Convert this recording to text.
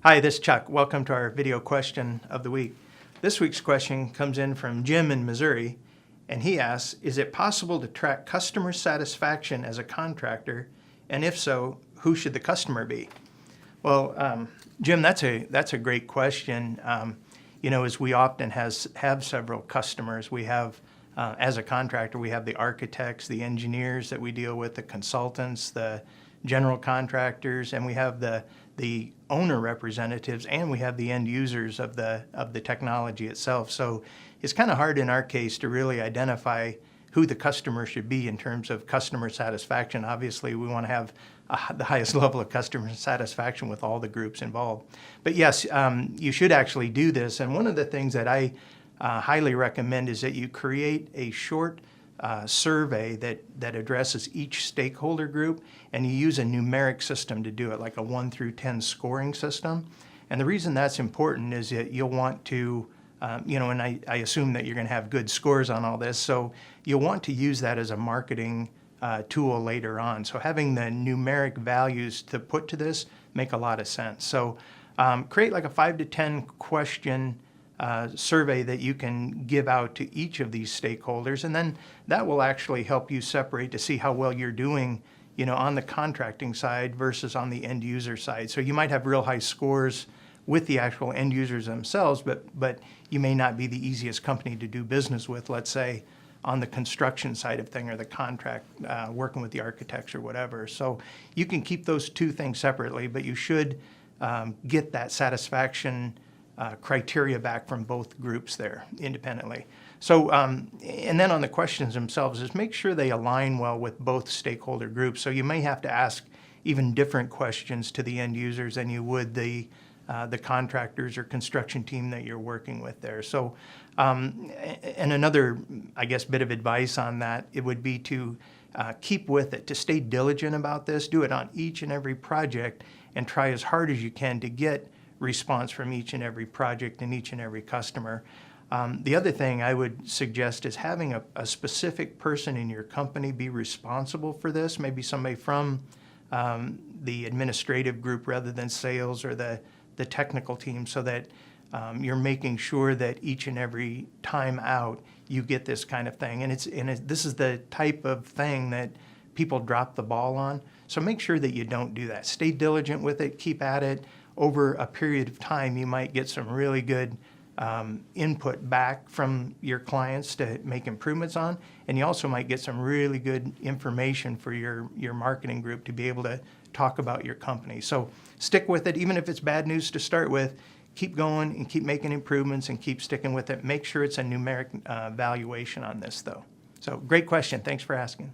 Hi, this is Chuck. Welcome to our video question of the week. This week's question comes in from Jim in Missouri, and he asks, is it possible to track customer satisfaction as a contractor? And if so, who should the customer be? Well, Jim, that's a great question. As we often have several customers, we have, as a contractor, we have the architects, the engineers that we deal with, the consultants, the general contractors, and we have the owner representatives, and we have the end users of the technology itself. So it's kind of hard in our case to really identify who the customer should be in terms of customer satisfaction. Obviously, we want to have the highest level of customer satisfaction with all the groups involved. But yes, you should actually do this. And one of the things that I highly recommend is that you create a short survey that addresses each stakeholder group, and you use a numeric system to do it, like a 1 through 10 scoring system. And the reason that's important is that you'll want to, and I assume that you're going to have good scores on all this, so you'll want to use that as a marketing tool later on. So having the numeric values to put to this make a lot of sense. So create like a 5 to 10 question survey that you can give out to each of these stakeholders, and then that will actually help you separate to see how well you're doing, on the contracting side versus on the end user side. So you might have real high scores with the actual end users themselves, but you may not be the easiest company to do business with, let's say, on the construction side of thing, or the contract, working with the architects or whatever. So you can keep those two things separately, but you should get that satisfaction criteria back from both groups there independently. So, and then on the questions themselves, is make sure they align well with both stakeholder groups. So you may have to ask even different questions to the end users than you would the contractors or construction team that you're working with there. So, and another, I guess, bit of advice on that, it would be to keep with it, to stay diligent about this, do it on each and every project, and try as hard as you can to get response from each and every project and each and every customer. The other thing I would suggest is having a specific person in your company be responsible for this, maybe somebody from the administrative group rather than sales or the technical team, so that you're making sure that each and every time out you get this kind of thing. And this is the type of thing that people drop the ball on. So make sure that you don't do that. Stay diligent with it, keep at it. Over a period of time, you might get some really good input back from your clients to make improvements on, and you also might get some really good information for your marketing group to be able to talk about your company. So stick with it, even if it's bad news to start with. Keep going and keep making improvements and keep sticking with it. Make sure it's a numeric valuation on this, though. So great question. Thanks for asking.